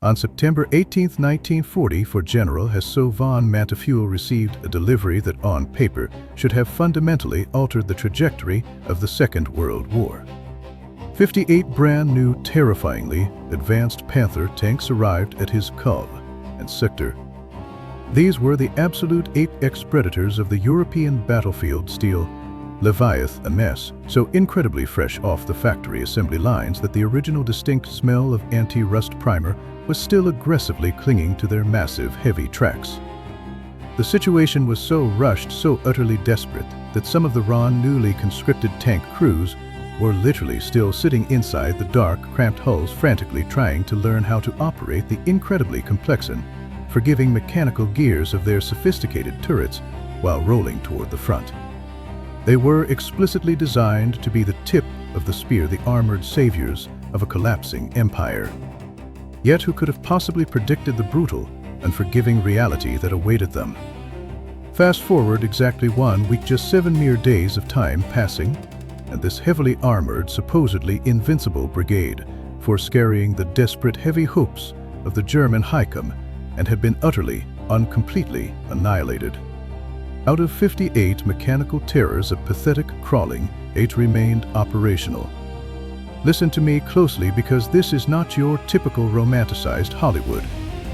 On September 18, 1940, for General Hasso von Mantefuel received a delivery that on paper should have fundamentally altered the trajectory of the Second World War. 58 brand new, terrifyingly advanced Panther tanks arrived at his call and sector. These were the absolute apex predators of the European battlefield steel Leviathan MS, so incredibly fresh off the factory assembly lines that the original distinct smell of anti-rust primer was still aggressively clinging to their massive, heavy tracks. The situation was so rushed, so utterly desperate, that some of the raw, newly conscripted tank crews were literally still sitting inside the dark, cramped hulls, frantically trying to learn how to operate the incredibly complex and forgiving mechanical gears of their sophisticated turrets while rolling toward the front. They were explicitly designed to be the tip of the spear, the armored saviors of a collapsing empire. Yet who could have possibly predicted the brutal, unforgiving reality that awaited them? Fast forward exactly 1 week, just 7 mere days of time passing, and this heavily armored, supposedly invincible brigade forced carrying the desperate, heavy hopes of the German Heimwehr and had been utterly, completely annihilated. Out of 58 mechanical terrors of pathetic crawling, 8 remained operational. Listen to me closely, because this is not your typical romanticized Hollywood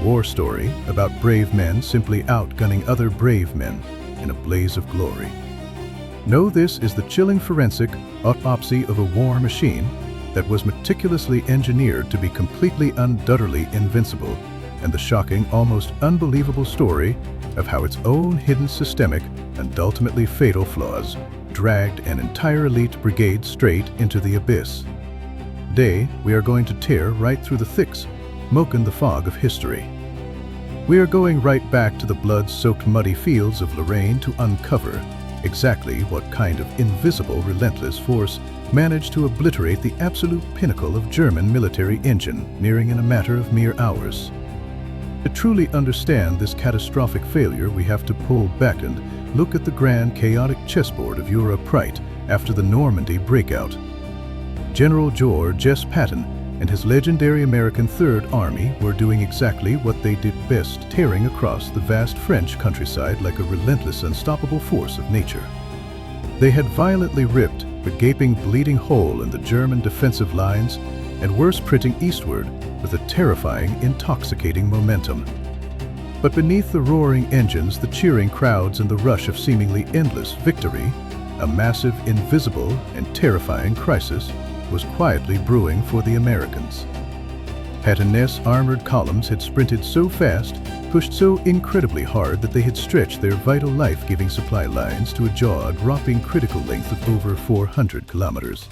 war story about brave men simply outgunning other brave men in a blaze of glory. No, this is the chilling forensic autopsy of a war machine that was meticulously engineered to be completely, undoubtedly invincible, and the shocking, almost unbelievable story of how its own hidden systemic and ultimately fatal flaws dragged an entire elite brigade straight into the abyss. Today, we are going to tear right through the thick, smoke and the fog of history. We are going right back to the blood-soaked muddy fields of Lorraine to uncover exactly what kind of invisible, relentless force managed to obliterate the absolute pinnacle of German military engineering in a matter of mere hours. To truly understand this catastrophic failure, we have to pull back and look at the grand, chaotic chessboard of Europe right after the Normandy breakout. General George S. Patton and his legendary American Third Army were doing exactly what they did best, tearing across the vast French countryside like a relentless, unstoppable force of nature. They had violently ripped the gaping, bleeding hole in the German defensive lines and were sprinting eastward with a terrifying, intoxicating momentum. But beneath the roaring engines, the cheering crowds, and the rush of seemingly endless victory, a massive, invisible, and terrifying crisis was quietly brewing for the Americans. Patton's armored columns had sprinted so fast, pushed so incredibly hard, that they had stretched their vital, life-giving supply lines to a jaw-dropping critical length of over 400 kilometers.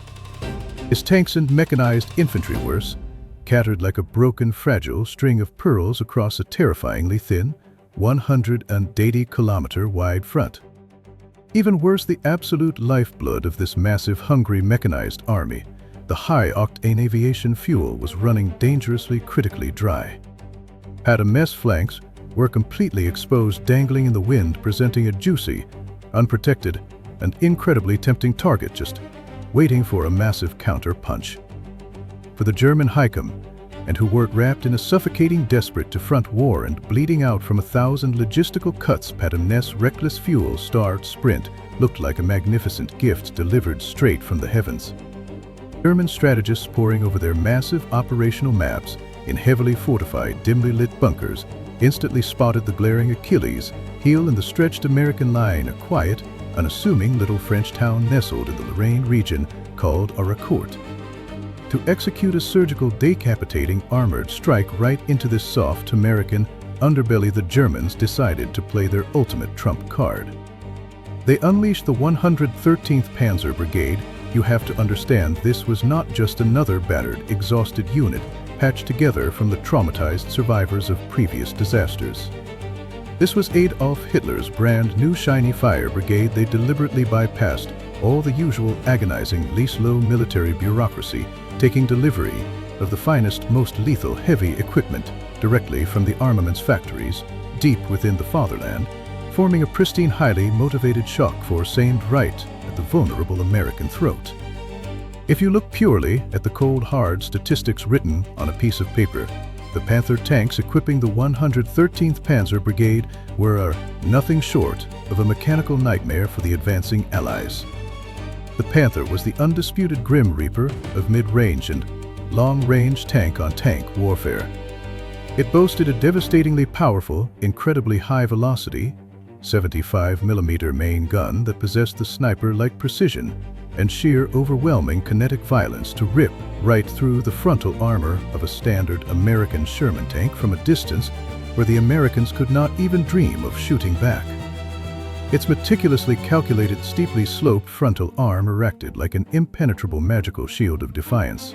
His tanks and mechanized infantry were scattered like a broken, fragile string of pearls across a terrifyingly thin, 180-kilometer-wide front. Even worse, the absolute lifeblood of this massive, hungry, mechanized army, the high-octane aviation fuel, was running dangerously, critically dry. Patton's flanks were completely exposed, dangling in the wind, presenting a juicy, unprotected, and incredibly tempting target, just waiting for a massive counter-punch. For the German Heimwehr, and who were wrapped in a suffocating, desperate to front war and bleeding out from 1,000 logistical cuts, Patton's reckless fuel-starved sprint looked like a magnificent gift delivered straight from the heavens. German strategists, poring over their massive operational maps in heavily fortified, dimly lit bunkers, instantly spotted the glaring Achilles heel in the stretched American line, a quiet, unassuming little French town nestled in the Lorraine region called Arracourt. To execute a surgical, decapitating armored strike right into this soft American underbelly, the Germans decided to play their ultimate trump card. They unleashed the 113th Panzer Brigade. You have to understand, this was not just another battered, exhausted unit patched together from the traumatized survivors of previous disasters. This was Adolf Hitler's brand new shiny fire brigade. They deliberately bypassed all the usual agonizing, least-low military bureaucracy, taking delivery of the finest, most lethal heavy equipment directly from the armaments factories deep within the fatherland, forming a pristine, highly motivated shock force aimed right at the vulnerable American throat. If you look purely at the cold, hard statistics written on a piece of paper, The Panther tanks equipping the 113th Panzer Brigade were nothing short of a mechanical nightmare for the advancing Allies. The Panther was the undisputed Grim Reaper of mid-range and long-range tank-on-tank warfare. It boasted a devastatingly powerful, incredibly high-velocity, 75mm main gun that possessed the sniper-like precision and sheer overwhelming kinetic violence to rip right through the frontal armor of a standard American Sherman tank from a distance where the Americans could not even dream of shooting back. Its meticulously calculated, steeply sloped frontal arm erected like an impenetrable magical shield of defiance.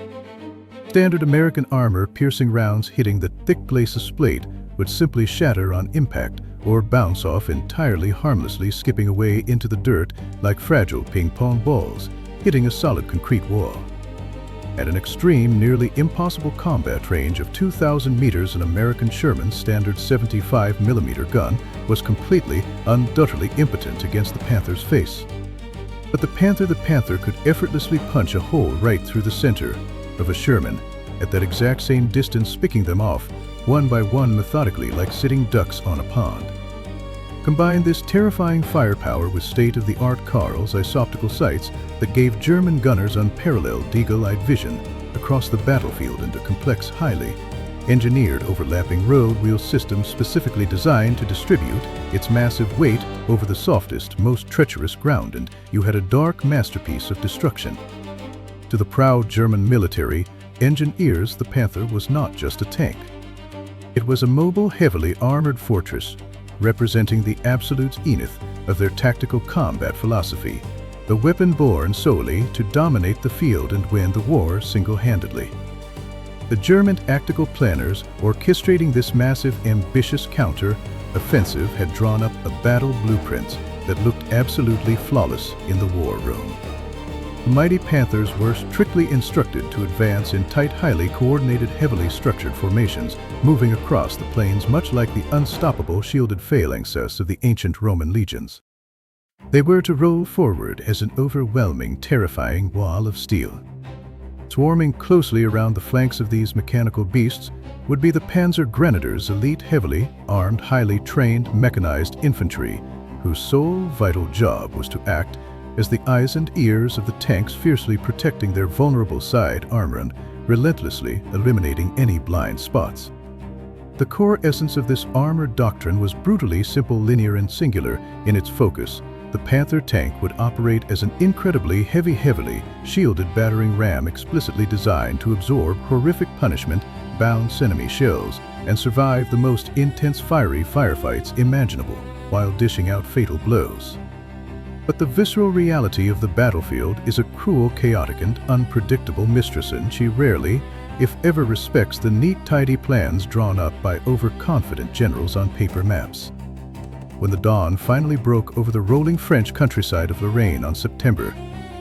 Standard American armor piercing rounds hitting the thick glacis plate would simply shatter on impact or bounce off entirely harmlessly, skipping away into the dirt like fragile ping-pong balls, hitting a solid concrete wall. At an extreme, nearly impossible combat range of 2,000 meters, an American Sherman's standard 75mm gun was completely, undoubtedly impotent against the Panther's face. But the Panther could effortlessly punch a hole right through the center of a Sherman, at that exact same distance, picking them off one by one methodically like sitting ducks on a pond. Combine this terrifying firepower with state-of-the-art Karl's isoptical sights that gave German gunners unparalleled eagle-eyed vision across the battlefield and a complex, highly engineered overlapping road wheel system specifically designed to distribute its massive weight over the softest, most treacherous ground, and you had a dark masterpiece of destruction. To the proud German military engineers, the Panther was not just a tank. It was a mobile, heavily armored fortress, representing the absolute zenith of their tactical combat philosophy, the weapon born solely to dominate the field and win the war single-handedly. The German tactical planners orchestrating this massive, ambitious counter-offensive had drawn up a battle blueprint that looked absolutely flawless in the war room. The mighty Panthers were strictly instructed to advance in tight, highly coordinated, heavily structured formations, moving across the plains much like the unstoppable shielded phalanxes of the ancient Roman legions. They were to roll forward as an overwhelming, terrifying wall of steel. Swarming closely around the flanks of these mechanical beasts would be the Panzer Grenadiers, elite, heavily armed, highly trained, mechanized infantry, whose sole vital job was to act as the eyes and ears of the tanks, fiercely protecting their vulnerable side armor and relentlessly eliminating any blind spots. The core essence of this armored doctrine was brutally simple, linear, and singular in its focus. The Panther tank would operate as an incredibly heavily shielded battering ram explicitly designed to absorb horrific punishment, bounce enemy shells, and survive the most intense fiery firefights imaginable while dishing out fatal blows. But the visceral reality of the battlefield is a cruel, chaotic, and unpredictable mistress, and she rarely, if ever, respects the neat, tidy plans drawn up by overconfident generals on paper maps. When the dawn finally broke over the rolling French countryside of Lorraine on September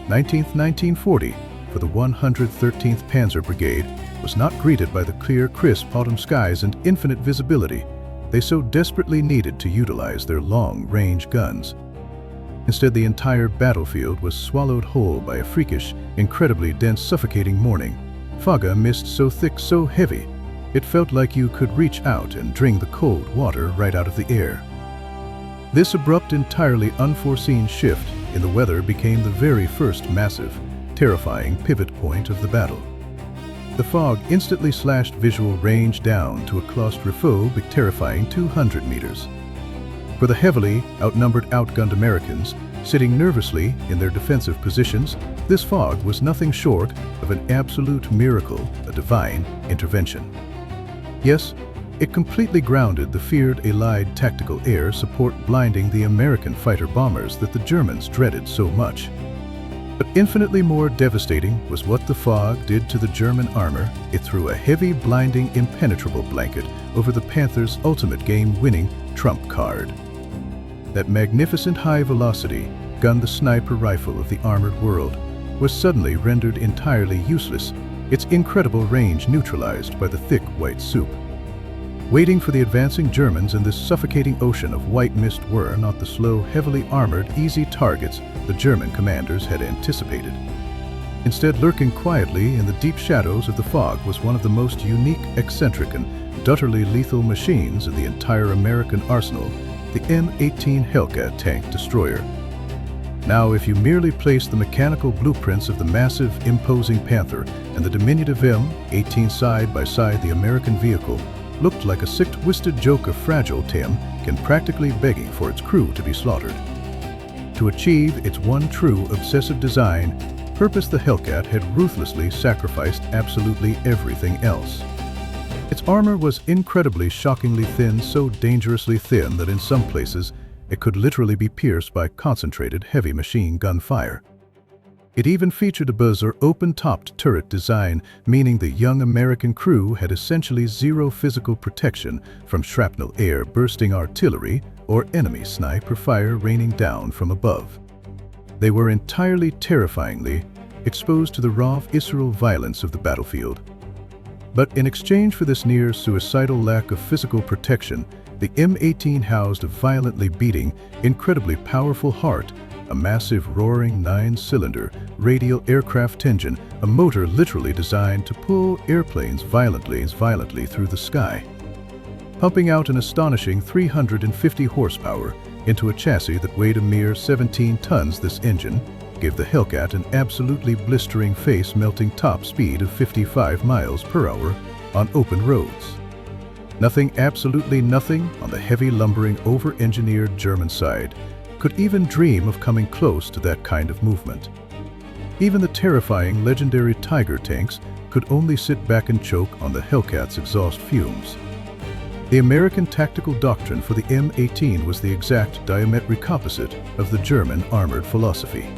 19, 1940, for the 113th Panzer Brigade was not greeted by the clear, crisp autumn skies and infinite visibility they so desperately needed to utilize their long-range guns. Instead, the entire battlefield was swallowed whole by a freakish, incredibly dense, suffocating morning. Fog mist so thick, so heavy, it felt like you could reach out and drink the cold water right out of the air. This abrupt, entirely unforeseen shift in the weather became the very first massive, terrifying pivot point of the battle. The fog instantly slashed visual range down to a claustrophobic, terrifying 200 meters. For the heavily outnumbered, outgunned Americans, sitting nervously in their defensive positions, this fog was nothing short of an absolute miracle, a divine intervention. Yes, it completely grounded the feared Allied tactical air support, blinding the American fighter bombers that the Germans dreaded so much. But infinitely more devastating was what the fog did to the German armor. It threw a heavy, blinding, impenetrable blanket over the Panthers' ultimate game-winning trump card. That magnificent high-velocity gun, the sniper rifle of the armored world, was suddenly rendered entirely useless, its incredible range neutralized by the thick white soup. Waiting for the advancing Germans in this suffocating ocean of white mist were not the slow, heavily armored, easy targets the German commanders had anticipated. Instead, lurking quietly in the deep shadows of the fog was one of the most unique, eccentric, and utterly lethal machines in the entire American arsenal, the M18 Hellcat tank destroyer. Now, if you merely place the mechanical blueprints of the massive, imposing Panther and the diminutive M18 side by side, the American vehicle looked like a sick, twisted joke of fragile tin and practically begging for its crew to be slaughtered. To achieve its one true obsessive design purpose, the Hellcat had ruthlessly sacrificed absolutely everything else. Its armor was incredibly, shockingly thin, so dangerously thin that in some places it could literally be pierced by concentrated heavy machine gun fire. It even featured a buzz or open-topped turret design, meaning the young American crew had essentially zero physical protection from shrapnel, air-bursting artillery, or enemy sniper fire raining down from above. They were entirely terrifyingly exposed to the raw, visceral violence of the battlefield. But in exchange for this near-suicidal lack of physical protection, the M18 housed a violently beating, incredibly powerful heart, a massive roaring 9-cylinder radial aircraft engine, a motor literally designed to pull airplanes violently through the sky. Pumping out an astonishing 350 horsepower into a chassis that weighed a mere 17 tons, this engine gave the Hellcat an absolutely blistering face-melting top speed of 55 miles per hour on open roads. Nothing, absolutely nothing, on the heavy, lumbering, over-engineered German side could even dream of coming close to that kind of movement. Even the terrifying, legendary Tiger tanks could only sit back and choke on the Hellcat's exhaust fumes. The American tactical doctrine for the M18 was the exact diametric opposite of the German armored philosophy.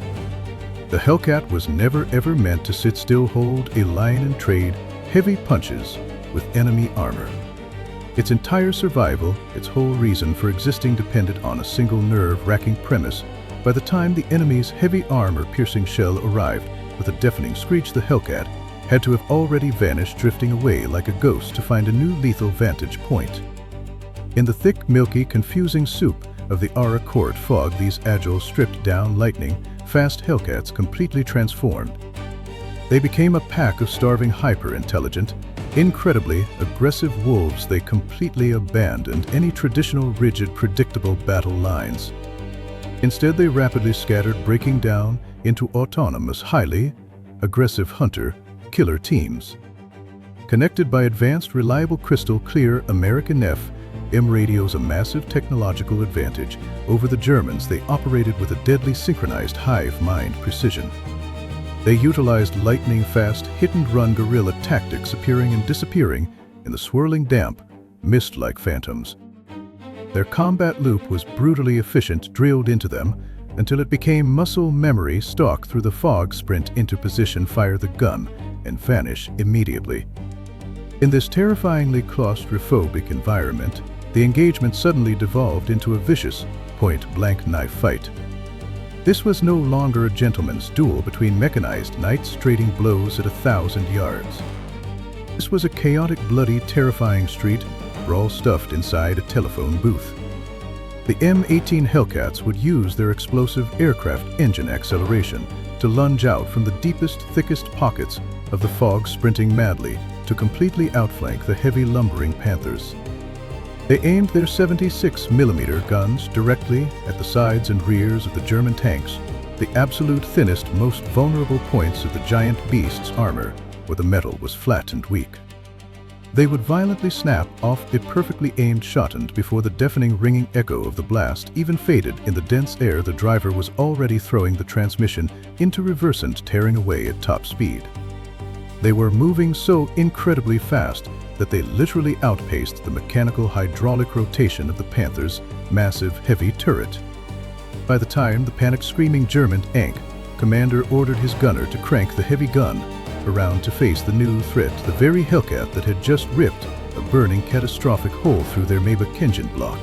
The Hellcat was never ever meant to sit still, hold a line and trade heavy punches with enemy armor. Its entire survival, its whole reason for existing depended on a single nerve-wracking premise. By the time the enemy's heavy armor-piercing shell arrived with a deafening screech, the Hellcat had to have already vanished, drifting away like a ghost to find a new lethal vantage point. In the thick, milky, confusing soup of the Arracourt fog, these agile, stripped-down, lightning-fast Hellcats completely transformed. They became a pack of starving, hyper-intelligent, incredibly aggressive wolves. They completely abandoned any traditional, rigid, predictable battle lines. Instead, they rapidly scattered, breaking down into autonomous, highly aggressive hunter-killer teams. Connected by advanced, reliable, crystal-clear American FM radios, a massive technological advantage over the Germans, they operated with a deadly synchronized hive-mind precision. They utilized lightning-fast, hit-and-run guerrilla tactics, appearing and disappearing in the swirling damp mist like phantoms. Their combat loop was brutally efficient, drilled into them until it became muscle memory. Stalk through the fog, sprint into position, fire the gun, and vanish immediately. In this terrifyingly claustrophobic environment, the engagement suddenly devolved into a vicious, point-blank knife fight. This was no longer a gentleman's duel between mechanized knights trading blows at 1,000 yards. This was a chaotic, bloody, terrifying street brawl stuffed inside a telephone booth. The M18 Hellcats would use their explosive aircraft engine acceleration to lunge out from the deepest, thickest pockets of the fog, sprinting madly to completely outflank the heavy, lumbering Panthers. They aimed their 76mm guns directly at the sides and rears of the German tanks, the absolute thinnest, most vulnerable points of the giant beast's armor, where the metal was flat and weak. They would violently snap off a perfectly aimed shot, and before the deafening, ringing echo of the blast even faded in the dense air, the driver was already throwing the transmission into reverse and tearing away at top speed. They were moving so incredibly fast that they literally outpaced the mechanical hydraulic rotation of the Panther's massive, heavy turret. By the time the panic-screaming German tank commander ordered his gunner to crank the heavy gun around to face the new threat, the very Hellcat that had just ripped a burning, catastrophic hole through their Maybach engine block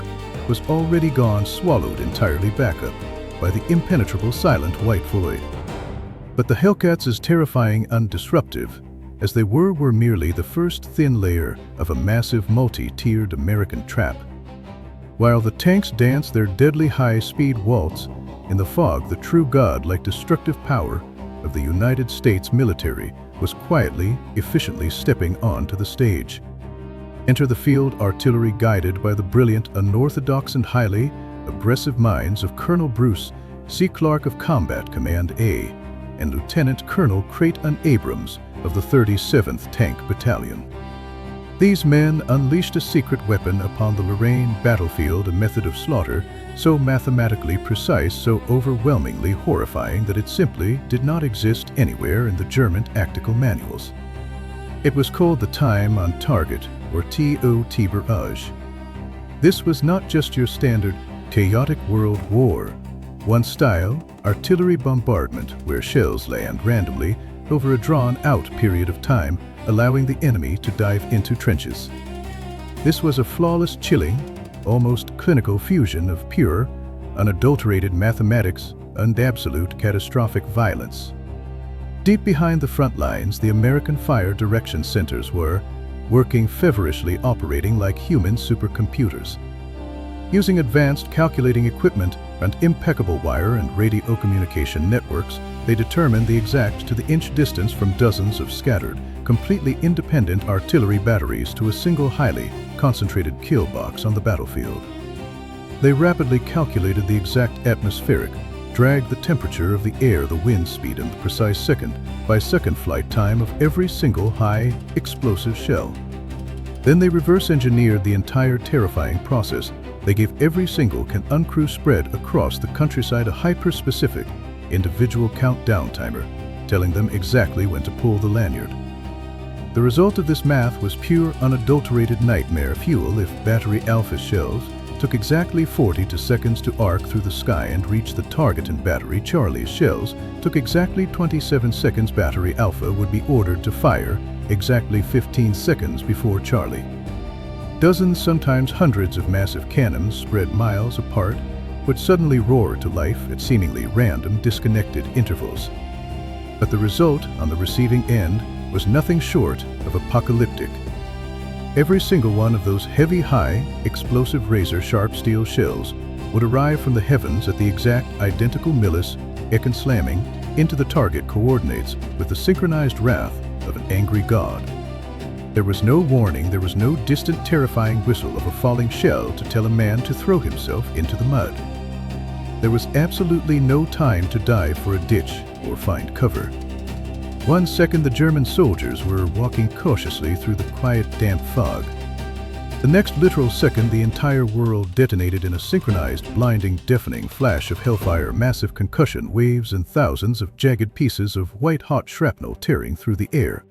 was already gone, swallowed entirely back up by the impenetrable, silent white void. But the Hellcats, as terrifying and disruptive as they were merely the first thin layer of a massive, multi-tiered American trap. While the tanks danced their deadly high-speed waltz in the fog, the true god-like destructive power of the United States military was quietly, efficiently stepping onto the stage. Enter the field artillery guided by the brilliant, unorthodox and highly aggressive minds of Colonel Bruce C. Clark of Combat Command A and Lieutenant Colonel Creighton Abrams of the 37th Tank Battalion. These men unleashed a secret weapon upon the Lorraine battlefield, a method of slaughter so mathematically precise, so overwhelmingly horrifying that it simply did not exist anywhere in the German tactical manuals. It was called the Time on Target, or TOT barrage. This was not just your standard chaotic world war. One style, artillery bombardment, where shells land randomly over a drawn-out period of time, allowing the enemy to dive into trenches. This was a flawless, chilling, almost clinical fusion of pure, unadulterated mathematics and absolute catastrophic violence. Deep behind the front lines, the American Fire Direction Centers were working feverishly, operating like human supercomputers. Using advanced calculating equipment and impeccable wire and radio communication networks, they determined the exact to-the-inch distance from dozens of scattered, completely independent artillery batteries to a single highly concentrated kill box on the battlefield. They rapidly calculated the exact atmospheric, dragged the temperature of the air, the wind speed, and the precise second-by-second flight time of every single high explosive shell. Then they reverse-engineered the entire terrifying process. They gave every single uncrew spread across the countryside a hyper-specific, individual countdown timer, telling them exactly when to pull the lanyard. The result of this math was pure, unadulterated nightmare fuel. If Battery Alpha shells took exactly 40 seconds to arc through the sky and reach the target, and Battery Charlie's shells took exactly 27 seconds, Battery Alpha would be ordered to fire exactly 15 seconds before Charlie. Dozens, sometimes hundreds of massive cannons spread miles apart would suddenly roar to life at seemingly random, disconnected intervals. But the result on the receiving end was nothing short of apocalyptic. Every single one of those heavy, high, explosive, razor-sharp steel shells would arrive from the heavens at the exact identical millisecond, slamming into the target coordinates with the synchronized wrath of an angry god. There was no warning, there was no distant, terrifying whistle of a falling shell to tell a man to throw himself into the mud. There was absolutely no time to dive for a ditch or find cover. 1 second, the German soldiers were walking cautiously through the quiet, damp fog. The next literal second, the entire world detonated in a synchronized, blinding, deafening flash of hellfire, massive concussion waves and thousands of jagged pieces of white-hot shrapnel tearing through the air.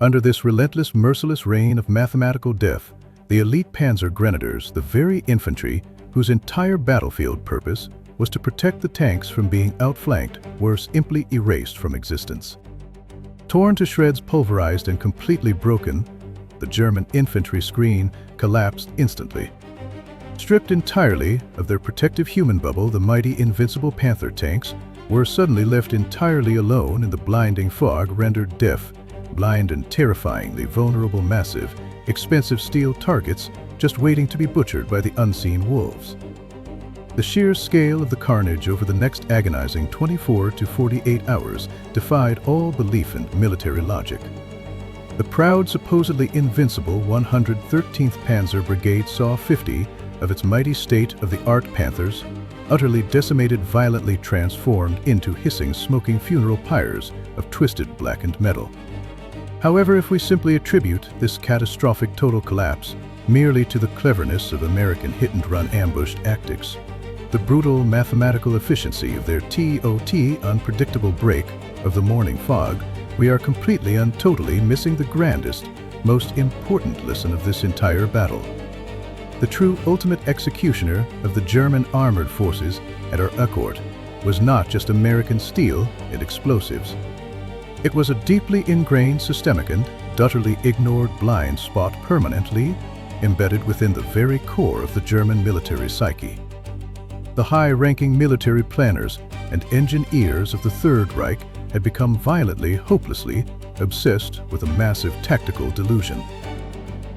Under this relentless, merciless rain of mathematical death, the elite Panzer grenadiers, the very infantry whose entire battlefield purpose was to protect the tanks from being outflanked, were simply erased from existence. Torn to shreds, pulverized and completely broken, the German infantry screen collapsed instantly. Stripped entirely of their protective human bubble, the mighty Invincible Panther tanks were suddenly left entirely alone in the blinding fog, rendered deaf, blind and terrifyingly vulnerable, massive, expensive steel targets just waiting to be butchered by the unseen wolves. The sheer scale of the carnage over the next agonizing 24 to 48 hours defied all belief in military logic. The proud, supposedly invincible 113th Panzer Brigade saw 50 of its mighty state-of-the-art Panthers utterly decimated, violently transformed into hissing, smoking funeral pyres of twisted, blackened metal. However, if we simply attribute this catastrophic total collapse merely to the cleverness of American hit-and-run ambush tactics, the brutal mathematical efficiency of their TOT unpredictable break of the morning fog, we are completely and totally missing the grandest, most important lesson of this entire battle. The true ultimate executioner of the German armored forces at Arracourt was not just American steel and explosives. It was a deeply ingrained, systemic and utterly ignored blind spot permanently embedded within the very core of the German military psyche. The high-ranking military planners and engineers of the Third Reich had become violently, hopelessly obsessed with a massive tactical delusion.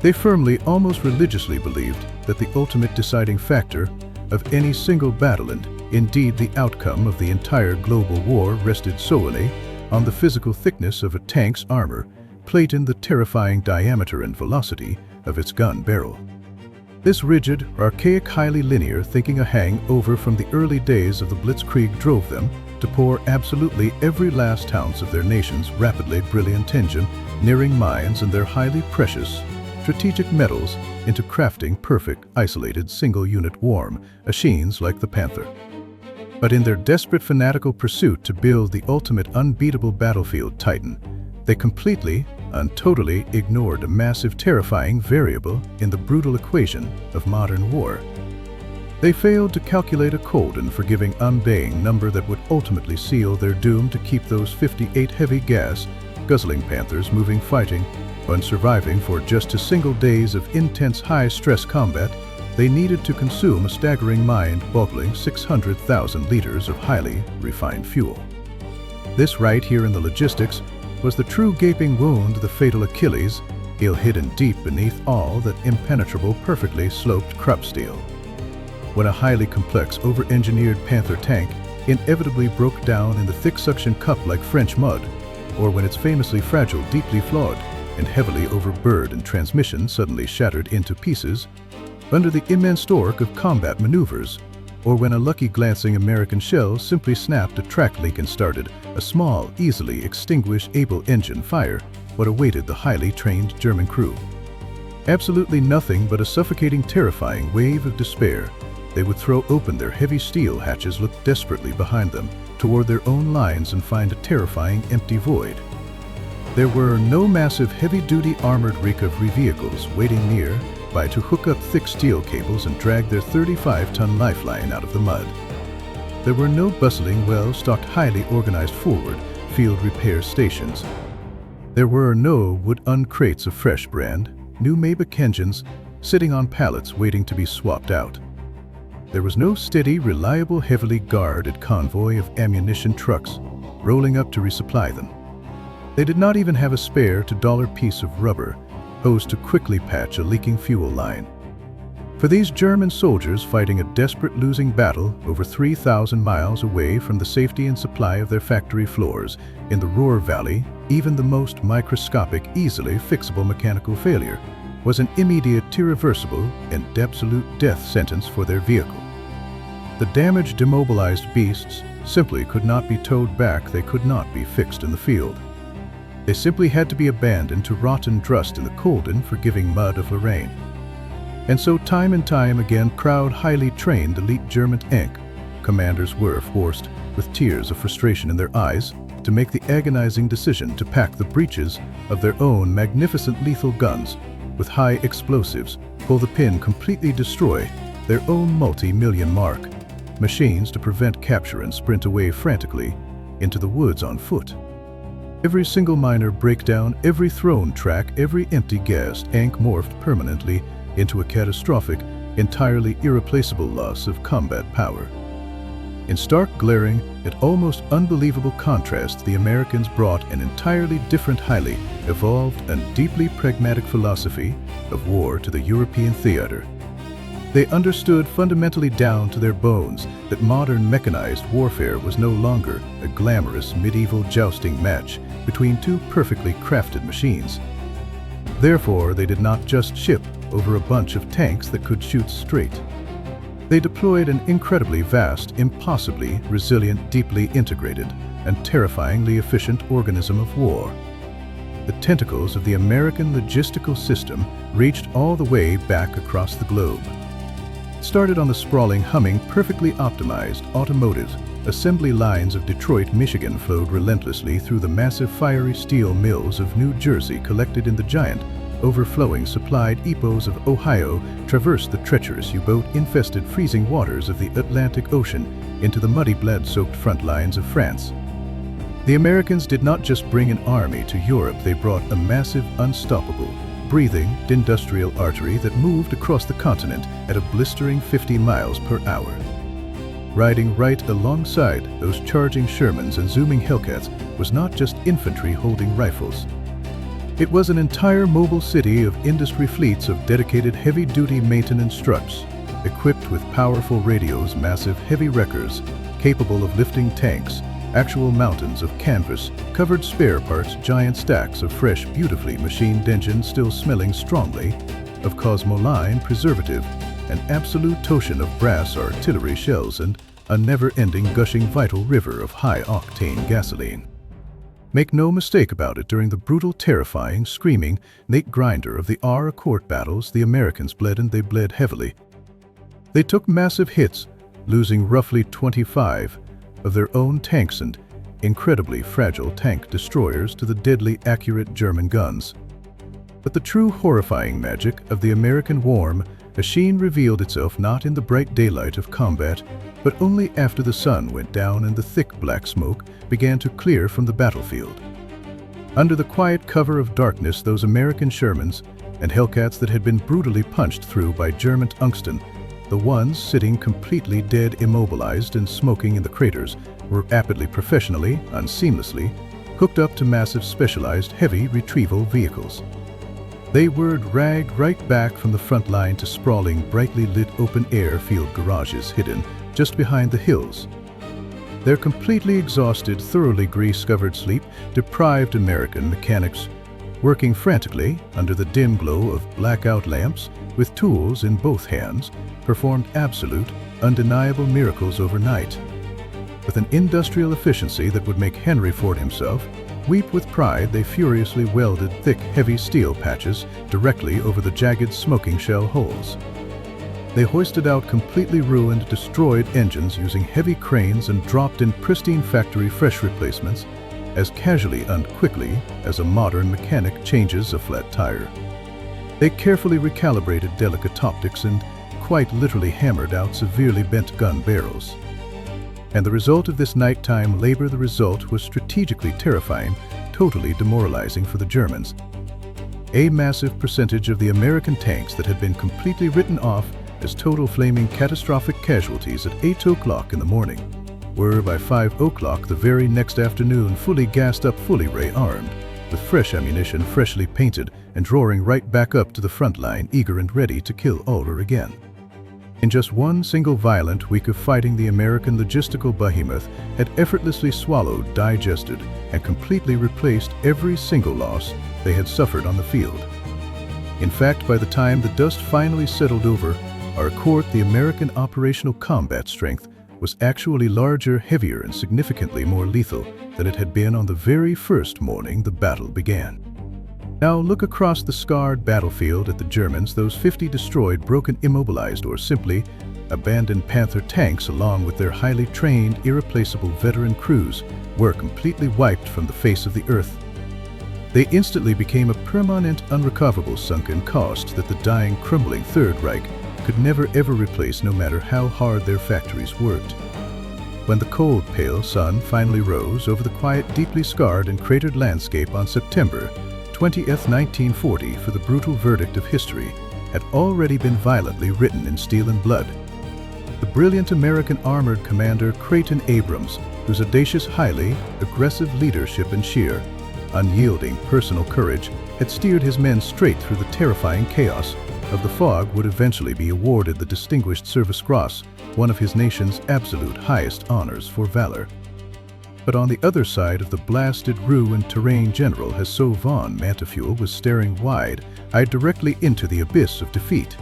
They firmly, almost religiously believed that the ultimate deciding factor of any single battle, and indeed the outcome of the entire global war, rested solely on the physical thickness of a tank's armor, plate in the terrifying diameter and velocity of its gun barrel. This rigid, archaic, highly linear thinking a hangover from the early days of the Blitzkrieg drove them to pour absolutely every last ounce of their nation's rapidly brilliant engine, nearing mines and their highly precious, strategic metals into crafting perfect, isolated, single-unit war machines like the Panther. But in their desperate fanatical pursuit to build the ultimate unbeatable battlefield titan, they completely and totally ignored a massive, terrifying variable in the brutal equation of modern war. They failed to calculate a cold and forgiving, unbaying number that would ultimately seal their doom to keep those 58 heavy gas guzzling Panthers moving, fighting, and surviving for just a single days of intense high-stress combat. They needed to consume a staggering, mind-boggling 600,000 liters of highly refined fuel. This right here in the logistics was the true gaping wound, the fatal Achilles heel hidden deep beneath all that impenetrable, perfectly sloped Krupp steel. When a highly complex, over-engineered Panther tank inevitably broke down in the thick suction cup like French mud, or when its famously fragile, deeply flawed, and heavily overburdened transmission suddenly shattered into pieces under the immense torque of combat maneuvers, or when a lucky glancing American shell simply snapped a track link and started a small, easily extinguished able engine fire, what awaited the highly trained German crew? Absolutely nothing but a suffocating, terrifying wave of despair. They would throw open their heavy steel hatches, look desperately behind them toward their own lines, and find a terrifying empty void. There were no massive heavy-duty armored recovery vehicles waiting nearby to hook up thick steel cables and drag their 35-ton lifeline out of the mud. There were no bustling, well-stocked, highly organized forward field repair stations. There were no wood-un crates of fresh brand new Maybach engines sitting on pallets waiting to be swapped out. There was no steady, reliable, heavily guarded convoy of ammunition trucks rolling up to resupply them. They did not even have a spare $2 piece of rubber hose to quickly patch a leaking fuel line. For these German soldiers fighting a desperate, losing battle over 3,000 miles away from the safety and supply of their factory floors in the Ruhr Valley, even the most microscopic, easily fixable mechanical failure was an immediate, irreversible, and absolute death sentence for their vehicle. The damaged, immobilized beasts simply could not be towed back. They could not be fixed in the field. They simply had to be abandoned to rot and rust in the cold and forgiving mud of Lorraine. And so time and time again, proud, highly trained elite German tank commanders were forced, with tears of frustration in their eyes, to make the agonizing decision to pack the breeches of their own magnificent lethal guns with high explosives, pull the pin, completely destroy their own multi-million mark machines to prevent capture, and sprint away frantically into the woods on foot. Every single minor breakdown, every thrown track, every empty gas tank morphed permanently into a catastrophic, entirely irreplaceable loss of combat power. In stark, glaring, yet almost unbelievable contrast, the Americans brought an entirely different, highly evolved and deeply pragmatic philosophy of war to the European theater. They understood fundamentally down to their bones that modern mechanized warfare was no longer a glamorous medieval jousting match between two perfectly crafted machines. Therefore, they did not just ship over a bunch of tanks that could shoot straight. They deployed an incredibly vast, impossibly resilient, deeply integrated, and terrifyingly efficient organism of war. The tentacles of the American logistical system reached all the way back across the globe. It started on the sprawling, humming, perfectly optimized automotive assembly lines of Detroit, Michigan, flowed relentlessly through the massive fiery steel mills of New Jersey, collected in the giant, overflowing supplied depots of Ohio, traversed the treacherous U-boat-infested freezing waters of the Atlantic Ocean into the muddy, blood-soaked front lines of France. The Americans did not just bring an army to Europe, they brought a massive, unstoppable, breathing industrial artery that moved across the continent at a blistering 50 miles per hour. Riding right alongside those charging Shermans and zooming Hellcats was not just infantry holding rifles. It was an entire mobile city of industry fleets of dedicated heavy-duty maintenance trucks, equipped with powerful radios, massive heavy wreckers, capable of lifting tanks, Actual mountains of canvas, covered spare parts, giant stacks of fresh, beautifully machined engines still smelling strongly of cosmoline preservative, an absolute ocean of brass artillery shells, and a never-ending gushing vital river of high-octane gasoline. Make no mistake about it, during the brutal, terrifying, screaming Nate grinder of the Arracourt battles, the Americans bled, and they bled heavily. They took massive hits, losing roughly 25 of their own tanks and incredibly fragile tank destroyers to the deadly accurate German guns. But the true horrifying magic of the American warm machine revealed itself not in the bright daylight of combat, but only after the sun went down and the thick black smoke began to clear from the battlefield. Under the quiet cover of darkness, those American Shermans and Hellcats that had been brutally punched through by German tungsten, the ones sitting completely dead, immobilized and smoking in the craters, were rapidly, professionally, unseamlessly hooked up to massive specialized heavy retrieval vehicles. They were dragged right back from the front line to sprawling, brightly lit open-air field garages hidden just behind the hills. Their completely exhausted, thoroughly grease-covered, sleep-deprived American mechanics, working frantically under the dim glow of blackout lamps with tools in both hands, performed absolute, undeniable miracles overnight. With an industrial efficiency that would make Henry Ford himself weep with pride, they furiously welded thick, heavy steel patches directly over the jagged smoking shell holes. They hoisted out completely ruined, destroyed engines using heavy cranes and dropped in pristine factory fresh replacements as casually and quickly as a modern mechanic changes a flat tire. They carefully recalibrated delicate optics and quite literally hammered out severely bent gun barrels. And the result of this nighttime labor, the result was strategically terrifying, totally demoralizing for the Germans. A massive percentage of the American tanks that had been completely written off as total flaming catastrophic casualties at 8 o'clock in the morning were by 5 o'clock the very next afternoon fully gassed up, fully ray-armed, with fresh ammunition, freshly painted, and roaring right back up to the front line, eager and ready to kill over again. In just one single violent week of fighting, the American logistical behemoth had effortlessly swallowed, digested, and completely replaced every single loss they had suffered on the field. In fact, by the time the dust finally settled over Arracourt, the American operational combat strength was actually larger, heavier, and significantly more lethal than it had been on the very first morning the battle began. Now look across the scarred battlefield at the Germans. Those 50 destroyed, broken, immobilized, or simply abandoned Panther tanks, along with their highly trained, irreplaceable veteran crews, were completely wiped from the face of the earth. They instantly became a permanent, unrecoverable sunken cost that the dying, crumbling Third Reich could never ever replace, no matter how hard their factories worked. When the cold, pale sun finally rose over the quiet, deeply scarred and cratered landscape on September 20th, 1940, for the brutal verdict of history had already been violently written in steel and blood. The brilliant American armored commander Creighton Abrams, whose audacious, highly aggressive leadership and sheer, unyielding personal courage had steered his men straight through the terrifying chaos of the fog, would eventually be awarded the Distinguished Service Cross, one of his nation's absolute highest honors for valor. But on the other side of the blasted, ruined terrain, General Hasso von Mantefuel was staring wide-eyed directly into the abyss of defeat.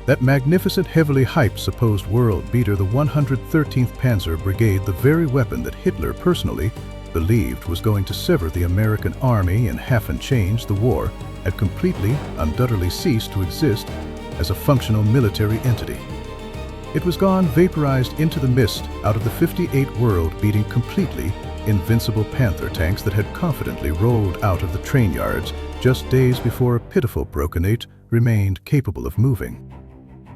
That magnificent, heavily hyped supposed world beater, the 113th Panzer Brigade, the very weapon that Hitler personally believed was going to sever the American army in half and change the war, had completely, undoubtedly ceased to exist as a functional military entity. It was gone, vaporized into the mist, out of the 58 world-beating, completely invincible Panther tanks that had confidently rolled out of the train yards just days before a pitiful broken 8 remained capable of moving.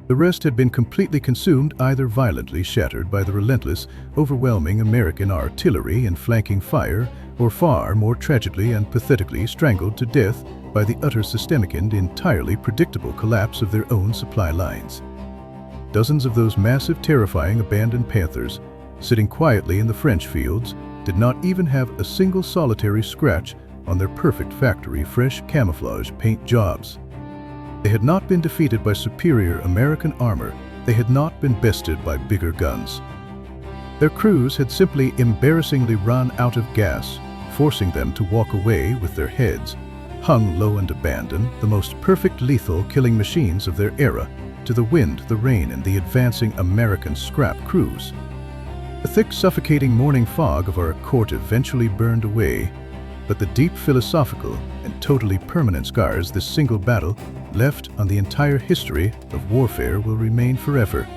The rest had been completely consumed, either violently shattered by the relentless, overwhelming American artillery and flanking fire, or far more tragically and pathetically strangled to death by the utter systemic and entirely predictable collapse of their own supply lines. Dozens of those massive, terrifying, abandoned Panthers, sitting quietly in the French fields, did not even have a single solitary scratch on their perfect factory fresh camouflage paint jobs. They had not been defeated by superior American armor. They had not been bested by bigger guns. Their crews had simply embarrassingly run out of gas, forcing them to walk away with their heads hung low and abandon, the most perfect lethal killing machines of their era, to the wind, the rain, and the advancing American scrap crews. The thick, suffocating morning fog of Arracourt eventually burned away, but the deep philosophical and totally permanent scars this single battle left on the entire history of warfare will remain forever.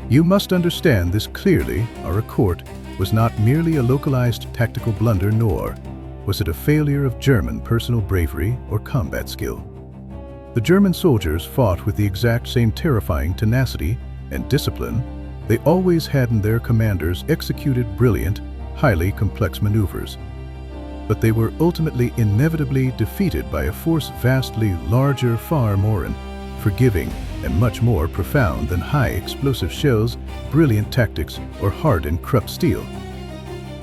You must understand this clearly. Arracourt was not merely a localized tactical blunder, nor was it a failure of German personal bravery or combat skill. The German soldiers fought with the exact same terrifying tenacity and discipline they always had, and their commanders executed brilliant, highly complex maneuvers. But they were ultimately inevitably defeated by a force vastly larger, far more forgiving, and much more profound than high explosive shells, brilliant tactics, or hardened Krupp steel.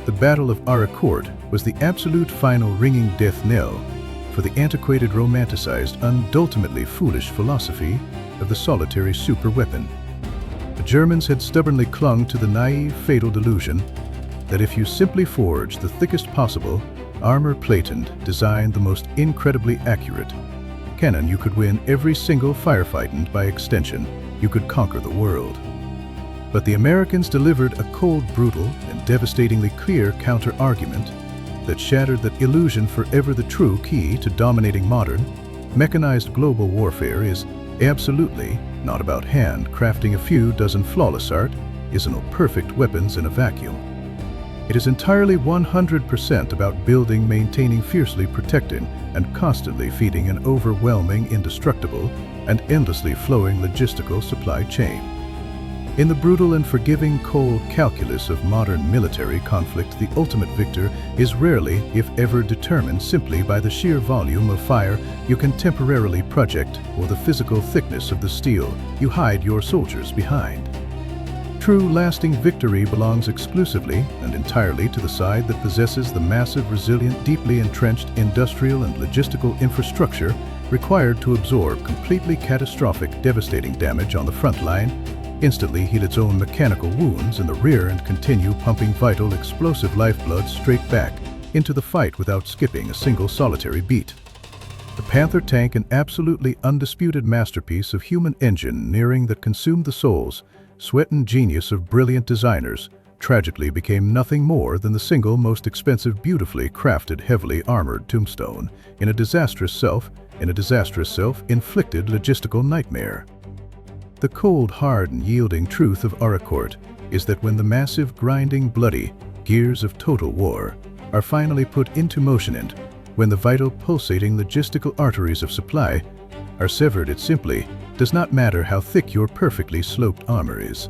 The Battle of Arracourt was the absolute final ringing death knell for the antiquated, romanticized, and ultimately foolish philosophy of the solitary superweapon. The Germans had stubbornly clung to the naive, fatal delusion that if you simply forged the thickest possible, armor-plated, designed the most incredibly accurate cannon, you could win every single firefight, and by extension, you could conquer the world. But the Americans delivered a cold, brutal, and devastatingly clear counter-argument that shattered that illusion forever. The true key to dominating modern, mechanized global warfare is absolutely not about handcrafting a few dozen flawless art, isn't perfect weapons in a vacuum. It is entirely 100% about building, maintaining, fiercely protecting, and constantly feeding an overwhelming, indestructible, and endlessly flowing logistical supply chain. In the brutal and forgiving cold calculus of modern military conflict, the ultimate victor is rarely, if ever, determined simply by the sheer volume of fire you can temporarily project or the physical thickness of the steel you hide your soldiers behind. True, lasting victory belongs exclusively and entirely to the side that possesses the massive, resilient, deeply entrenched industrial and logistical infrastructure required to absorb completely catastrophic, devastating damage on the front line, instantly heal its own mechanical wounds in the rear, and continue pumping vital, explosive lifeblood straight back into the fight without skipping a single solitary beat. The Panther tank, an absolutely undisputed masterpiece of human engineering that consumed the souls, sweat, and genius of brilliant designers, tragically became nothing more than the single most expensive, beautifully crafted, heavily armored tombstone in a disastrous self-inflicted logistical nightmare. The cold, hard, and yielding truth of Arracourt is that when the massive, grinding, bloody gears of total war are finally put into motion, and when the vital, pulsating logistical arteries of supply are severed, it simply does not matter how thick your perfectly sloped armor is.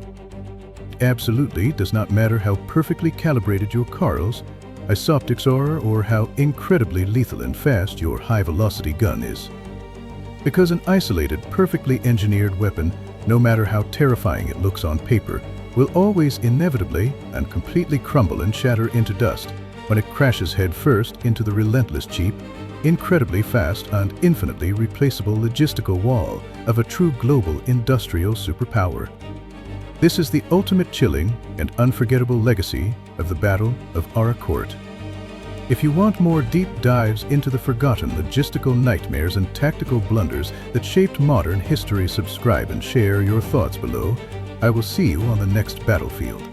It absolutely does not matter how perfectly calibrated your Karl's optics are, or how incredibly lethal and fast your high-velocity gun is. Because an isolated, perfectly engineered weapon, no matter how terrifying it looks on paper, will always inevitably and completely crumble and shatter into dust when it crashes headfirst into the relentless, cheap, incredibly fast, and infinitely replaceable logistical wall of a true global industrial superpower. This is the ultimate chilling and unforgettable legacy of the Battle of Arracourt. If you want more deep dives into the forgotten logistical nightmares and tactical blunders that shaped modern history, subscribe and share your thoughts below. I will see you on the next battlefield.